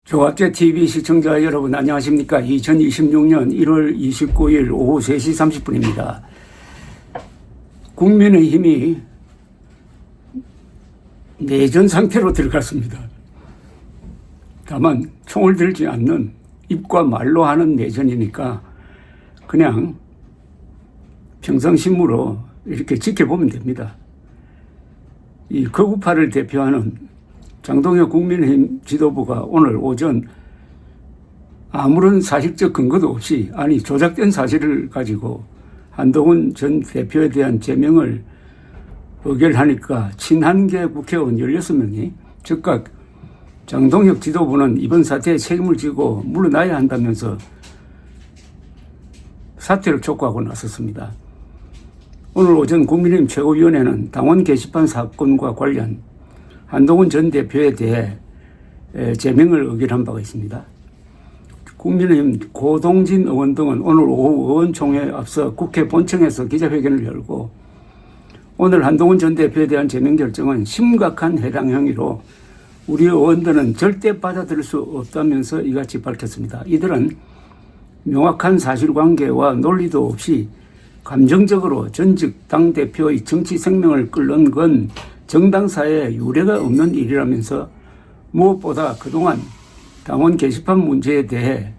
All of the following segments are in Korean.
조합제TV 시청자 여러분 안녕하십니까. 2026년 1월 29일 오후 3시 30분입니다. 국민의힘이 내전 상태로 들어갔습니다. 다만 총을 들지 않는 입과 말로 하는 내전이니까 그냥 평상심으로 이렇게 지켜보면 됩니다. 이 극우파를 대표하는 장동혁 국민의힘 지도부가 오늘 오전 아무런 사실적 근거도 없이, 아니 조작된 사실을 가지고 한동훈 전 대표에 대한 제명을 의결하니까 친한계 국회의원 16명이 즉각 장동혁 지도부는 이번 사태에 책임을 지고 물러나야 한다면서 사퇴를 촉구하고 나섰습니다. 오늘 오전 국민의힘 최고위원회는 당원 게시판 사건과 관련 한동훈 전 대표에 대해 제명을 의결한 바가 있습니다. 국민의힘 고동진 의원 등은 오늘 오후 의원총회에 앞서 국회 본청에서 기자회견을 열고 오늘 한동훈 전 대표에 대한 제명 결정은 심각한 해당 행위로 우리 의원들은 절대 받아들일 수 없다면서 이같이 밝혔습니다. 이들은 명확한 사실관계와 논리도 없이 감정적으로 전직 당대표의 정치 생명을 끌는 건 정당사에 유례가 없는 일이라면서 무엇보다 그동안 당원 게시판 문제에 대해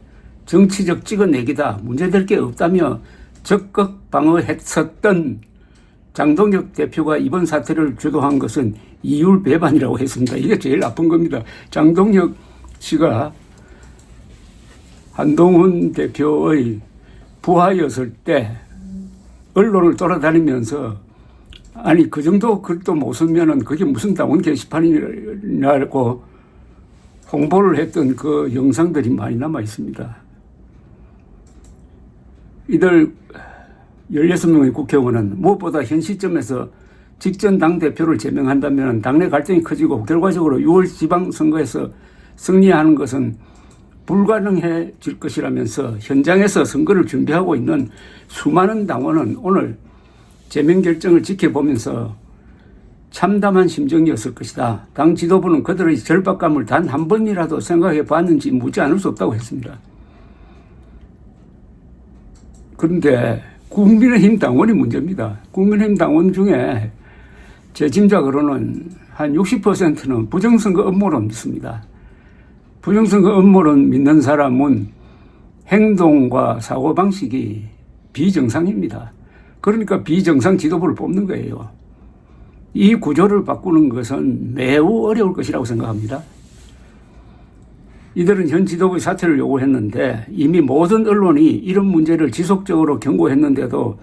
정치적 찍어내기다, 문제될 게 없다며 적극 방어했었던 장동혁 대표가 이번 사태를 주도한 것은 이율배반이라고 했습니다. 이게 제일 나쁜 겁니다. 장동혁 씨가 한동훈 대표의 부하였을 때 언론을 돌아다니면서 아니 그 정도 글도 못 쓰면은 그게 무슨 당원 게시판이냐고 홍보를 했던 그 영상들이 많이 남아 있습니다. 이들 16명의 국회의원은 무엇보다 현 시점에서 직전 당대표를 제명한다면 당내 갈등이 커지고 결과적으로 6월 지방선거에서 승리하는 것은 불가능해질 것이라면서 현장에서 선거를 준비하고 있는 수많은 당원은 오늘 제명 결정을 지켜보면서 참담한 심정이었을 것이다. 당 지도부는 그들의 절박감을 단 한 번이라도 생각해 봤는지 묻지 않을 수 없다고 했습니다. 그런데 국민의힘 당원이 문제입니다. 국민의힘 당원 중에 제 짐작으로는 한 60%는 부정선거 음모론 믿습니다. 부정선거 음모론 믿는 사람은 행동과 사고방식이 비정상입니다. 그러니까 비정상 지도부를 뽑는 거예요. 이 구조를 바꾸는 것은 매우 어려울 것이라고 생각합니다. 이들은 현 지도부의 사퇴를 요구했는데 이미 모든 언론이 이런 문제를 지속적으로 경고했는데도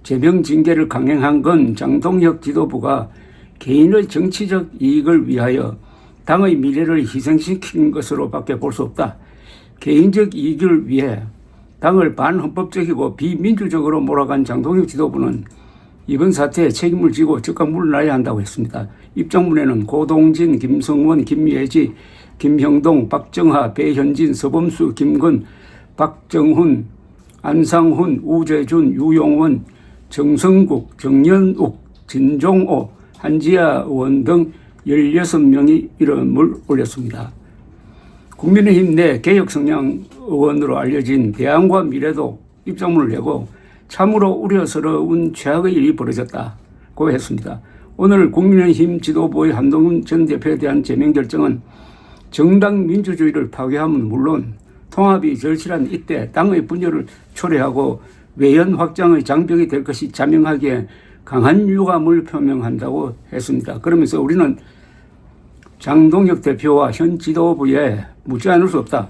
제명 징계를 강행한 건 장동혁 지도부가 개인의 정치적 이익을 위하여 당의 미래를 희생시킨 것으로 밖에 볼 수 없다. 개인적 이익을 위해 당을 반헌법적이고 비민주적으로 몰아간 장동혁 지도부는 이번 사태에 책임을 지고 즉각 물러나야 한다고 했습니다. 입장문에는 고동진, 김성원, 김예지, 김형동, 박정하, 배현진, 서범수, 김건, 박정훈, 안상훈, 우재준, 유용원, 정성국, 정연욱, 진종호, 한지아 의원 등 16명이 이름을 올렸습니다. 국민의힘 내 개혁 성향 의원으로 알려진 대안과 미래도 입장문을 내고 참으로 우려스러운 최악의 일이 벌어졌다고 했습니다. 오늘 국민의힘 지도부의 한동훈 전 대표에 대한 제명 결정은 정당 민주주의를 파괴함은 물론 통합이 절실한 이때 당의 분열을 초래하고 외연 확장의 장벽이 될 것이 자명하기에 강한 유감을 표명한다고 했습니다. 그러면서 우리는 장동혁 대표와 현 지도부에 묻지 않을 수 없다.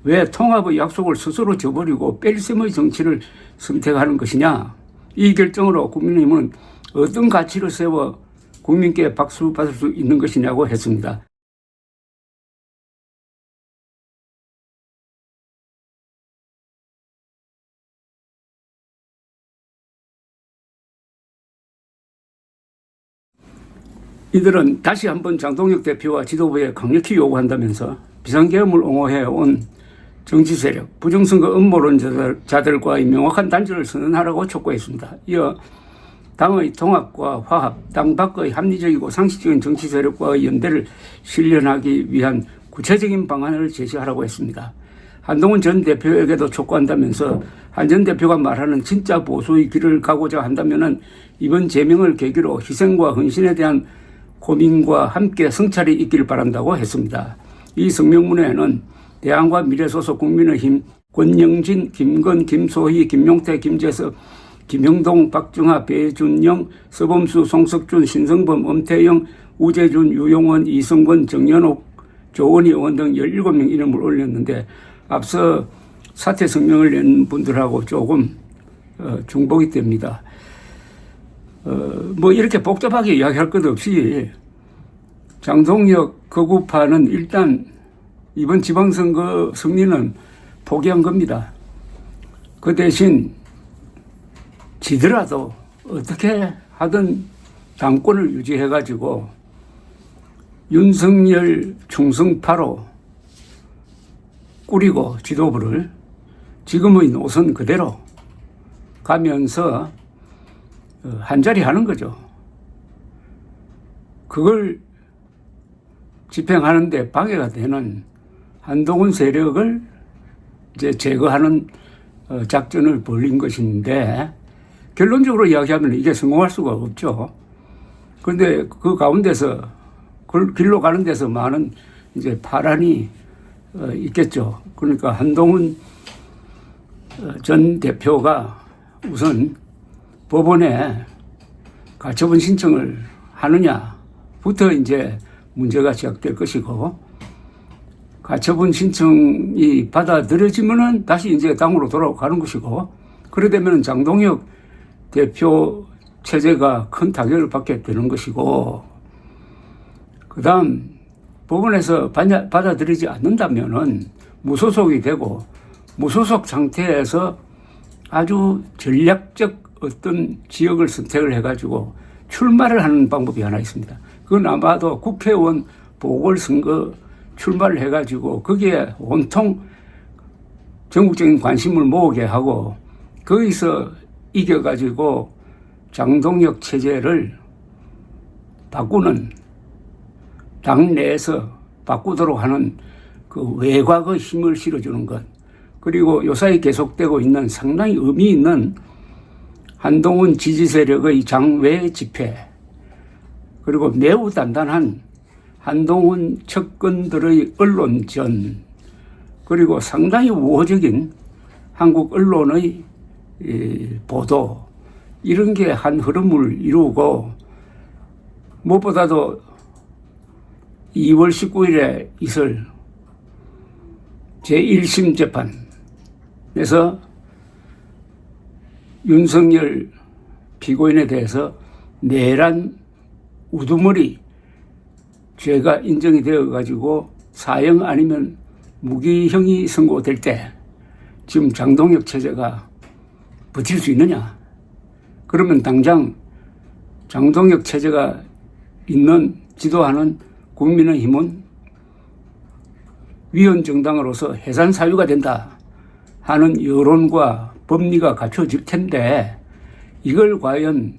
왜 통합의 약속을 스스로 저버리고 뺄셈의 정치를 선택하는 것이냐. 이 결정으로 국민의힘은 어떤 가치를 세워 국민께 박수 받을 수 있는 것이냐고 했습니다. 이들은 다시 한번 장동혁 대표와 지도부에 강력히 요구한다면서 비상계엄을 옹호해온 정치 세력, 부정선거 음모론자들과의 명확한 단절을 선언하라고 촉구했습니다. 이어 당의 통합과 화합, 당 밖의 합리적이고 상식적인 정치 세력과의 연대를 실현하기 위한 구체적인 방안을 제시하라고 했습니다. 한동훈 전 대표에게도 촉구한다면서 한 전 대표가 말하는 진짜 보수의 길을 가고자 한다면은 이번 제명을 계기로 희생과 헌신에 대한 고민과 함께 성찰이 있길 바란다고 했습니다. 이 성명문에는 대한과 미래소속 국민의힘, 권영진, 김건, 김소희, 김용태, 김재석, 김형동, 박정하, 배준영, 서범수, 송석준, 신성범, 엄태영, 우재준, 유용원, 이성권, 정연옥, 조원희 의원 등 17명 이름을 올렸는데 앞서 사퇴 성명을 낸 분들하고 조금 중복이 됩니다. 뭐 이렇게 복잡하게 이야기할 것 없이 장동혁 거구파는 일단 이번 지방선거 승리는 포기한 겁니다. 그 대신 지더라도 어떻게 하든 당권을 유지해가지고 윤석열 충성파로 꾸리고 지도부를 지금의 노선 그대로 가면서 한자리 하는 거죠. 그걸 집행하는데 방해가 되는 한동훈 세력을 이제 제거하는 작전을 벌인 것인데 결론적으로 이야기하면 이게 성공할 수가 없죠. 그런데 그 가운데서 그 길로 가는 데서 많은 이제 파란이 있겠죠. 그러니까 한동훈 전 대표가 우선 법원에 가처분 신청을 하느냐부터 이제 문제가 시작될 것이고, 가처분 신청이 받아들여지면은 다시 이제 당으로 돌아가는 것이고, 그래 되면 장동혁 대표 체제가 큰 타격을 받게 되는 것이고, 그 다음 법원에서 받아들이지 않는다면은 무소속이 되고, 무소속 상태에서 아주 전략적 어떤 지역을 선택을 해가지고 출마를 하는 방법이 하나 있습니다. 그건 아마도 국회의원 보궐선거 출마를 해가지고 거기에 온통 전국적인 관심을 모으게 하고 거기서 이겨가지고 장동혁 체제를 바꾸는, 당 내에서 바꾸도록 하는 그 외곽의 힘을 실어주는 것, 그리고 요사이 계속되고 있는 상당히 의미 있는 한동훈 지지 세력의 장외 집회, 그리고 매우 단단한 한동훈 측근들의 언론전, 그리고 상당히 우호적인 한국 언론의 보도, 이런 게 한 흐름을 이루고, 무엇보다도 2월 19일에 있을 제1심 재판에서 윤석열 피고인에 대해서 내란 우두머리 죄가 인정이 되어가지고 사형 아니면 무기형이 선고될 때 지금 장동혁 체제가 버틸 수 있느냐? 그러면 당장 장동혁 체제가 있는 지도하는 국민의힘은 위헌정당으로서 해산 사유가 된다 하는 여론과 법리가 갖춰질 텐데, 이걸 과연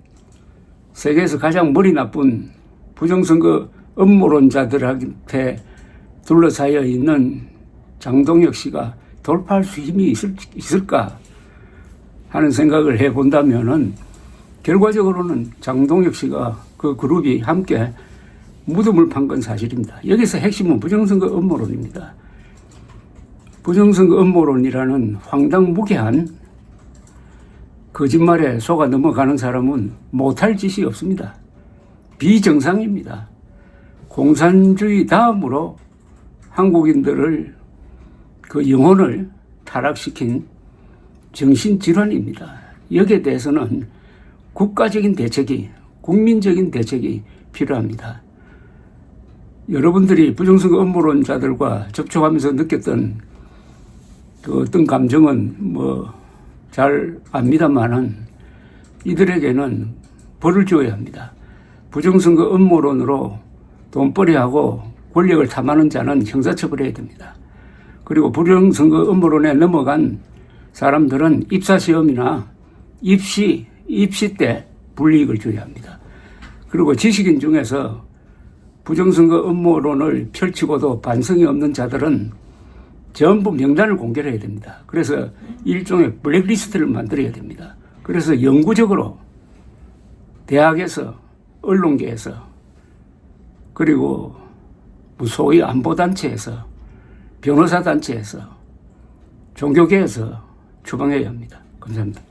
세계에서 가장 머리 나쁜 부정선거 음모론자들한테 둘러싸여 있는 장동혁 씨가 돌파할 수 힘이 있을까 하는 생각을 해본다면은 결과적으로는 장동혁 씨가 그 그룹이 함께 무덤을 판 건 사실입니다. 여기서 핵심은 부정선거 음모론입니다. 부정선거 음모론이라는 황당무계한 거짓말에 속아 넘어가는 사람은 못할 짓이 없습니다. 비정상입니다. 공산주의 다음으로 한국인들을 그 영혼을 타락시킨 정신질환입니다. 여기에 대해서는 국가적인 대책이, 국민적인 대책이 필요합니다. 여러분들이 부정선거 음모론자들과 접촉하면서 느꼈던 그 어떤 감정은 뭐 잘 압니다만은 이들에게는 벌을 줘야 합니다. 부정선거 음모론으로 돈벌이하고 권력을 탐하는 자는 형사처벌해야 됩니다. 그리고 부정선거 음모론에 넘어간 사람들은 입사시험이나 입시 때 불이익을 줘야 합니다. 그리고 지식인 중에서 부정선거 음모론을 펼치고도 반성이 없는 자들은 전부 명단을 공개를 해야 됩니다. 그래서 일종의 블랙리스트를 만들어야 됩니다. 그래서 영구적으로 대학에서, 언론계에서, 그리고 소위 안보단체에서, 변호사단체에서, 종교계에서 추방해야 합니다. 감사합니다.